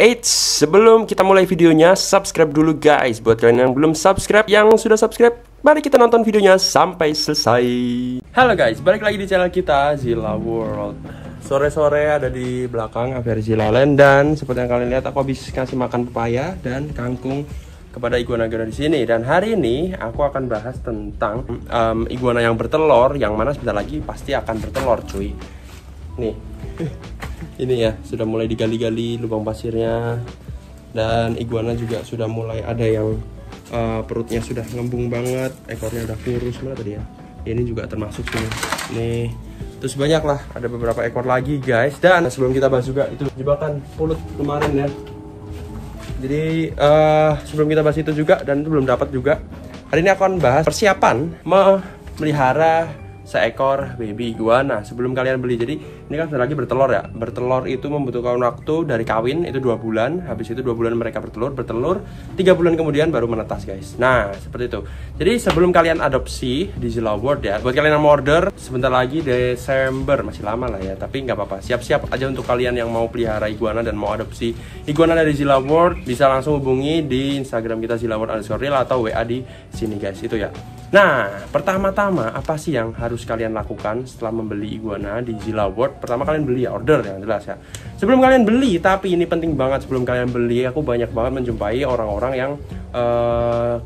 Eits, sebelum kita mulai videonya, subscribe dulu guys. Buat kalian yang belum subscribe, yang sudah subscribe, mari kita nonton videonya sampai selesai. Halo guys, balik lagi di channel kita, Zilla World. Sore-sore ada di belakang Averzilla Land, dan seperti yang kalian lihat, aku habis kasih makan pepaya dan kangkung kepada iguana-iguana di sini. Dan hari ini aku akan bahas tentang iguana yang bertelur, yang mana sebentar lagi pasti akan bertelur, cuy. Nih. Ini ya, sudah mulai digali-gali lubang pasirnya. Dan iguana juga sudah mulai ada yang perutnya sudah ngembung banget, ekornya udah kurus. Mana tadi ya? Ini juga termasuk sini. Nih, terus banyak lah, ada beberapa ekor lagi guys. Dan sebelum kita bahas juga itu jebakan pulut kemarin ya. Jadi sebelum kita bahas itu juga, dan itu belum dapat juga, hari ini aku akan bahas persiapan memelihara seekor baby iguana sebelum kalian beli. Jadi ini kan sebentar lagi bertelur ya. Bertelur itu membutuhkan waktu dari kawin itu 2 bulan. Habis itu 2 bulan mereka bertelur 3 bulan kemudian baru menetas guys. Nah seperti itu. Jadi sebelum kalian adopsi di Zilla World ya, buat kalian yang mau order sebentar lagi Desember, masih lama lah ya, tapi nggak apa-apa, siap-siap aja untuk kalian yang mau pelihara iguana dan mau adopsi iguana dari Zilla World. Bisa langsung hubungi di Instagram kita ZillaWorld_real atau WA di sini guys, itu ya. Nah, pertama-tama apa sih yang harus kalian lakukan setelah membeli iguana di Zilla World? Pertama kalian beli ya, order yang jelas ya. Sebelum kalian beli, tapi ini penting banget, sebelum kalian beli, aku banyak banget menjumpai orang-orang yang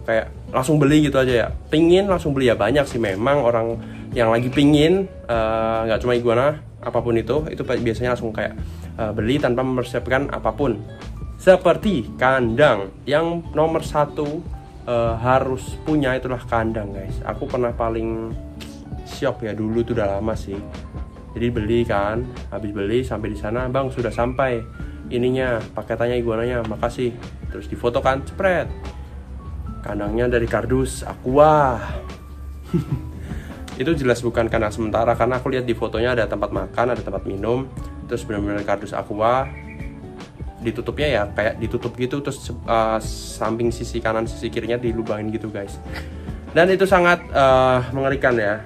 kayak langsung beli gitu aja ya. Pingin langsung beli ya, banyak sih memang orang yang lagi pingin, nggak cuma iguana, apapun itu biasanya langsung kayak beli tanpa mempersiapkan apapun. Seperti kandang, yang nomor 1 harus punya itulah kandang guys. Aku pernah paling shock ya, dulu tuh udah lama sih. Jadi beli kan, habis beli sampai di sana, bang sudah sampai ininya, paketannya iguananya, makasih. Terus difoto kan, spread. Kandangnya dari kardus aqua. Itu jelas bukan kandang sementara, karena aku lihat di fotonya ada tempat makan, ada tempat minum, terus benar-benar kardus aqua. Ditutupnya ya kayak ditutup gitu, terus samping sisi kanan sisi kirinya dilubangin gitu guys. Dan itu sangat mengerikan ya,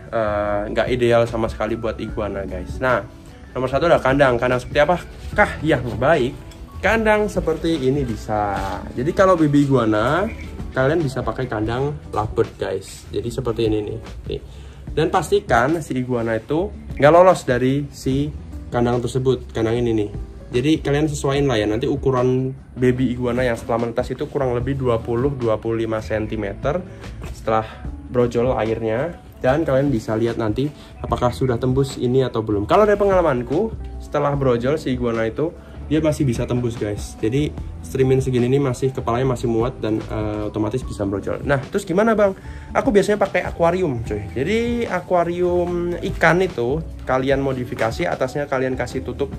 nggak ideal sama sekali buat iguana guys. Nah nomor 1 adalah kandang. Kandang seperti apa kah yang baik? Kandang seperti ini bisa. Jadi kalau baby iguana kalian bisa pakai kandang lovebird guys. Jadi seperti ini nih. Dan pastikan si iguana itu nggak lolos dari si kandang tersebut, kandang ini nih. Jadi kalian sesuaiin lah ya, nanti ukuran baby iguana yang setelah menetas itu kurang lebih 20-25 cm setelah brojol airnya. Dan kalian bisa lihat nanti apakah sudah tembus ini atau belum. Kalau dari pengalamanku, setelah brojol si iguana itu dia masih bisa tembus guys. Jadi streamin segini ini masih, kepalanya masih muat dan otomatis bisa brojol. Nah terus gimana bang? Aku biasanya pakai akuarium cuy. Jadi akuarium ikan itu kalian modifikasi, atasnya kalian kasih tutup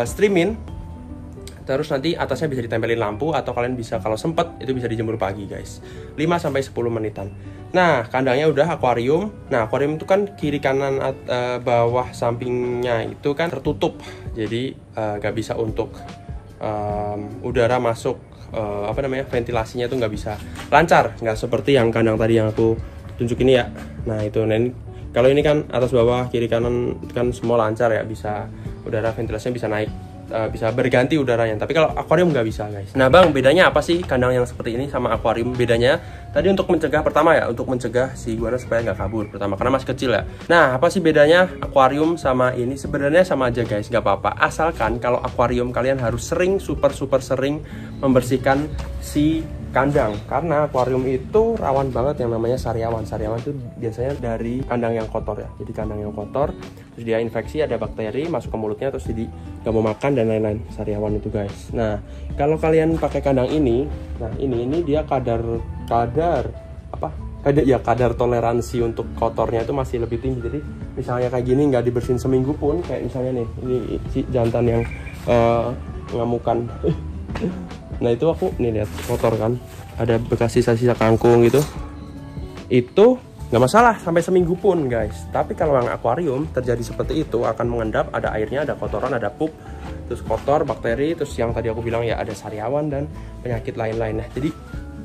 streamin. Terus nanti atasnya bisa ditempelin lampu, atau kalian bisa kalau sempet itu bisa dijemur pagi guys, 5-10 menitan. Nah kandangnya udah akuarium. Nah akuarium itu kan kiri kanan bawah sampingnya itu kan tertutup. Jadi gak bisa untuk udara masuk, ventilasinya itu nggak bisa lancar, nggak seperti yang kandang tadi yang aku tunjuk ini ya. Nah itu, kalau ini kan atas bawah kiri kanan kan semua lancar ya, bisa udara, ventilasinya bisa naik, bisa berganti udaranya. Tapi kalau akuarium nggak bisa guys. Nah bang, bedanya apa sih kandang yang seperti ini sama akuarium? Bedanya tadi untuk mencegah, pertama ya, untuk mencegah si iguana supaya nggak kabur pertama, karena masih kecil ya. Nah apa sih bedanya akuarium sama ini? Sebenarnya sama aja guys, nggak apa-apa, asalkan kalau akuarium kalian harus sering, super sering membersihkan si kandang, karena akuarium itu rawan banget yang namanya sariawan. Sariawan itu biasanya dari kandang yang kotor ya. Jadi kandang yang kotor, terus dia infeksi, ada bakteri masuk ke mulutnya, terus jadi nggak mau makan dan lain-lain. Sariawan itu guys. Nah kalau kalian pakai kandang ini, nah ini dia kadar toleransi untuk kotornya itu masih lebih tinggi. Jadi misalnya kayak gini nggak dibersihin seminggu pun, kayak misalnya nih ini si jantan yang ngamukan. Nah itu aku nih lihat kotor kan, ada bekas sisa-sisa kangkung gitu, itu nggak masalah sampai seminggu pun guys. Tapi kalau yang akuarium terjadi seperti itu, akan mengendap, ada airnya, ada kotoran, ada pup, terus kotor, bakteri, terus yang tadi aku bilang ya ada sariawan dan penyakit lain-lain. Nah jadi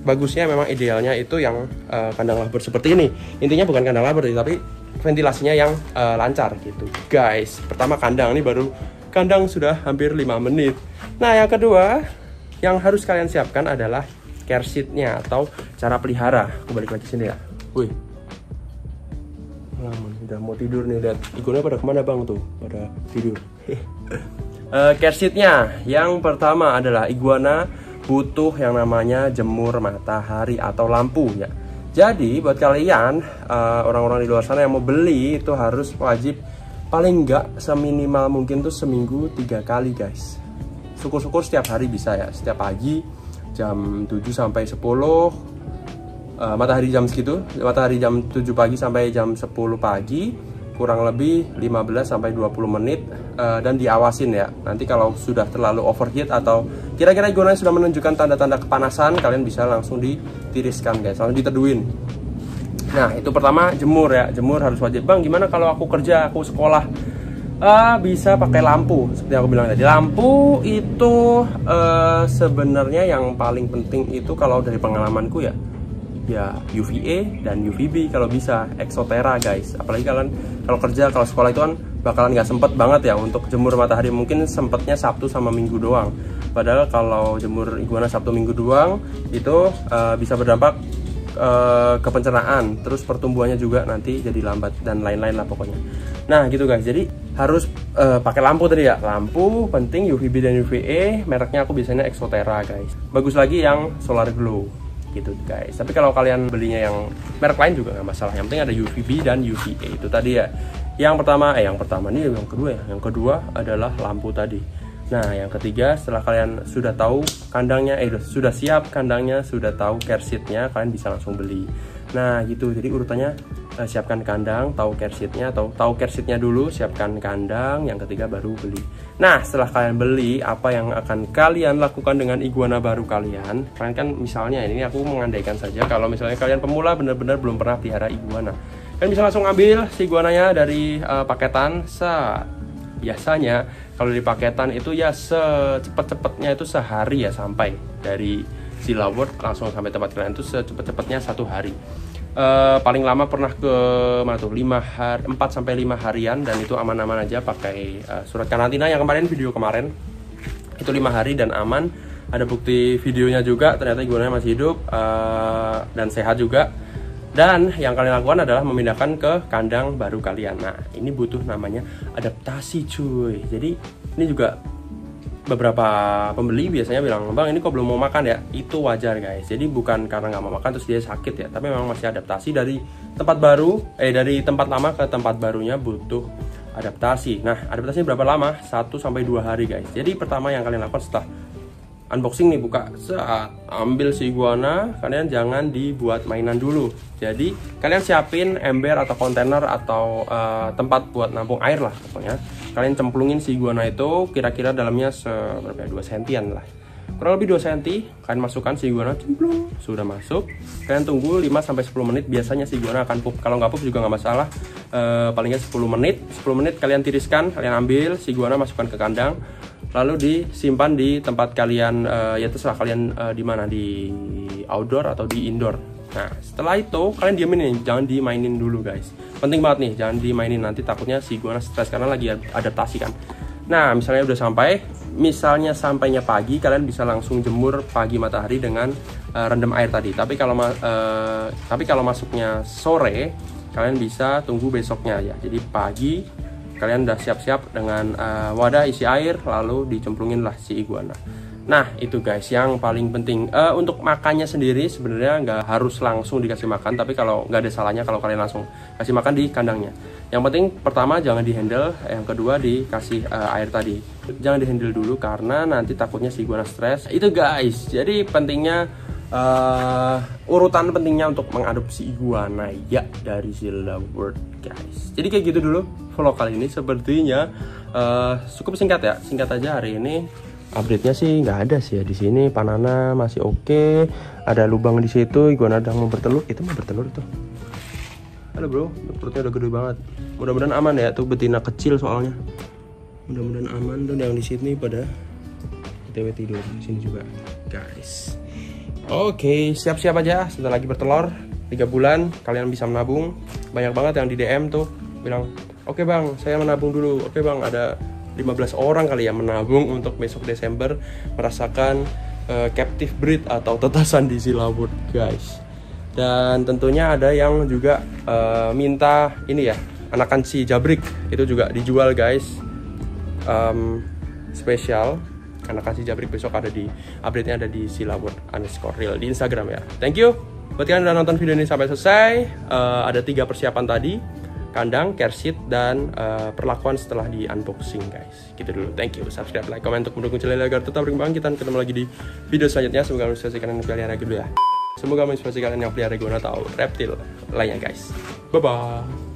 bagusnya memang idealnya itu yang kandang lovebird seperti ini. Intinya bukan kandang lovebird tapi ventilasinya yang lancar gitu guys. Pertama kandang, ini baru kandang sudah hampir 5 menit. Nah yang kedua Yang harus kalian siapkan adalah care sheet-nya atau cara pelihara. Aku balik lagi sini ya. Wih, udah mau tidur nih, lihat iguana pada kemana bang tuh, pada tidur. Care sheet-nya yang pertama adalah iguana butuh yang namanya jemur matahari atau lampu ya. Jadi buat kalian orang-orang di luar sana yang mau beli itu harus wajib paling enggak seminimal mungkin tuh seminggu 3 kali guys. Syukur-syukur setiap hari bisa ya, setiap pagi jam 7 sampai 10, matahari jam segitu, matahari jam 7 pagi sampai jam 10 pagi, kurang lebih 15 sampai 20 menit, dan diawasin ya. Nanti kalau sudah terlalu overheat atau kira-kira iguana sudah menunjukkan tanda-tanda kepanasan, kalian bisa langsung ditiriskan guys, langsung diteduhin. Nah itu pertama, jemur ya, jemur harus wajib. Bang gimana kalau aku kerja, aku sekolah? Bisa pakai lampu seperti yang aku bilang tadi. Lampu itu sebenarnya yang paling penting itu kalau dari pengalamanku ya UVA dan UVB kalau bisa, Exotera guys. Apalagi kalian kalau kerja, kalau sekolah itu kan bakalan nggak sempet banget ya untuk jemur matahari, mungkin sempetnya Sabtu sama Minggu doang. Padahal kalau jemur iguana Sabtu Minggu doang itu bisa berdampak ke pencernaan, terus pertumbuhannya juga nanti jadi lambat dan lain-lain lah pokoknya. Nah gitu guys, jadi harus pakai lampu tadi ya, lampu penting, UVB dan UVA. Mereknya aku biasanya Exotera guys. Bagus lagi yang Solar Glow gitu guys. Tapi kalau kalian belinya yang merek lain juga nggak masalah, yang penting ada UVB dan UVA itu tadi ya. Yang pertama nih, yang kedua ya, yang kedua adalah lampu tadi. Nah yang ketiga, setelah kalian sudah tahu kandangnya, sudah siap kandangnya, sudah tahu care sheet-nya, kalian bisa langsung beli. Nah gitu, jadi urutannya siapkan kandang, tahu care sheet-nya, atau tahu care sheet-nya dulu, siapkan kandang, yang ketiga baru beli. Nah setelah kalian beli, apa yang akan kalian lakukan dengan iguana baru kalian? Kalian kan misalnya, ini aku mengandaikan saja, kalau misalnya kalian pemula benar-benar belum pernah pelihara iguana, kalian bisa langsung ambil si iguananya dari paketan. Biasanya kalau di paketan itu ya secepat-cepatnya itu sehari ya, sampai dari Zilla World langsung sampai tempat kalian itu secepat-cepatnya 1 hari. Paling lama pernah ke mana tuh 4 sampai 5 harian, dan itu aman-aman aja pakai surat karantina yang kemarin, video kemarin itu 5 hari dan aman. Ada bukti videonya juga, ternyata iguananya masih hidup dan sehat juga. Dan yang kalian lakukan adalah memindahkan ke kandang baru kalian. Nah ini butuh namanya adaptasi cuy. Jadi ini juga beberapa pembeli biasanya bilang, bang ini kok belum mau makan ya? Itu wajar guys. Jadi bukan karena nggak mau makan terus dia sakit ya, tapi memang masih adaptasi dari tempat baru, dari tempat lama ke tempat barunya butuh adaptasi. Nah adaptasinya berapa lama? 1 sampai 2 hari guys. Jadi pertama yang kalian lakukan setelah unboxing nih, buka, saat ambil si iguana, kalian jangan dibuat mainan dulu. Jadi kalian siapin ember atau kontainer atau tempat buat nampung air lah pokoknya. Kalian cemplungin si iguana itu, kira-kira dalamnya 2 sentian lah, kurang lebih 2 cm. Kalian masukkan si iguana, cemplung. Sudah masuk, kalian tunggu 5 sampai 10 menit. Biasanya si iguana akan pup. Kalau nggak pup juga nggak masalah, paling nggak 10 menit. 10 menit kalian tiriskan, kalian ambil si iguana, masukkan ke kandang, lalu disimpan di tempat kalian, ya terserah kalian di mana, di outdoor atau di indoor. Nah setelah itu kalian diamin nih, jangan dimainin dulu guys. Penting banget nih, jangan dimainin, nanti takutnya si iguana stres karena lagi adaptasi kan. Nah misalnya udah sampai, misalnya sampainya pagi, kalian bisa langsung jemur pagi matahari dengan rendam air tadi. Tapi kalau masuknya sore, kalian bisa tunggu besoknya ya. Jadi pagi kalian udah siap-siap dengan wadah isi air, lalu dicemplungin lah si iguana. Nah itu guys yang paling penting. Untuk makannya sendiri sebenarnya nggak harus langsung dikasih makan, tapi kalau nggak ada salahnya kalau kalian langsung kasih makan di kandangnya. Yang penting pertama jangan dihandle, yang kedua dikasih air tadi. Jangan dihandle dulu karena nanti takutnya si iguana stres. Itu guys, jadi pentingnya urutan pentingnya untuk mengadopsi iguana ya dari Zilla World guys. Jadi kayak gitu dulu vlog kali ini, sepertinya cukup singkat ya, singkat aja hari ini. Update-nya sih nggak ada sih ya di sini. Panana masih oke, ada lubang di situ, iguana sedang mau bertelur. Itu mau bertelur tuh. Halo bro, perutnya udah gede banget. Mudah-mudahan aman ya, tuh betina kecil soalnya. Mudah-mudahan aman. Dan yang di sini pada TW tidur di sini juga guys. Oke, siap-siap aja, sebentar lagi bertelur. 3 bulan kalian bisa menabung. Banyak banget yang di DM tuh bilang, oke bang saya menabung dulu. Oke bang, ada 15 orang kali ya menabung untuk besok Desember merasakan captive breed atau tetasan di Silawut guys. Dan tentunya ada yang juga minta ini ya, anakan si jabrik itu juga dijual guys. Spesial anakan si jabrik besok ada di update-nya, ada di Silawut_real di Instagram ya. Thank you buat kalian udah nonton video ini sampai selesai. Ada 3 persiapan tadi, kandang, care seat, dan perlakuan setelah di unboxing guys. Gitu dulu. Thank you. Subscribe, like, komen untuk mendukung channel agar tetap berkembang. Kita ketemu lagi di video selanjutnya. Semoga menginspirasi kalian yang pelihara dulu ya. Semoga menginspirasi kalian yang pelihara iguana atau reptil lainnya guys. Bye bye.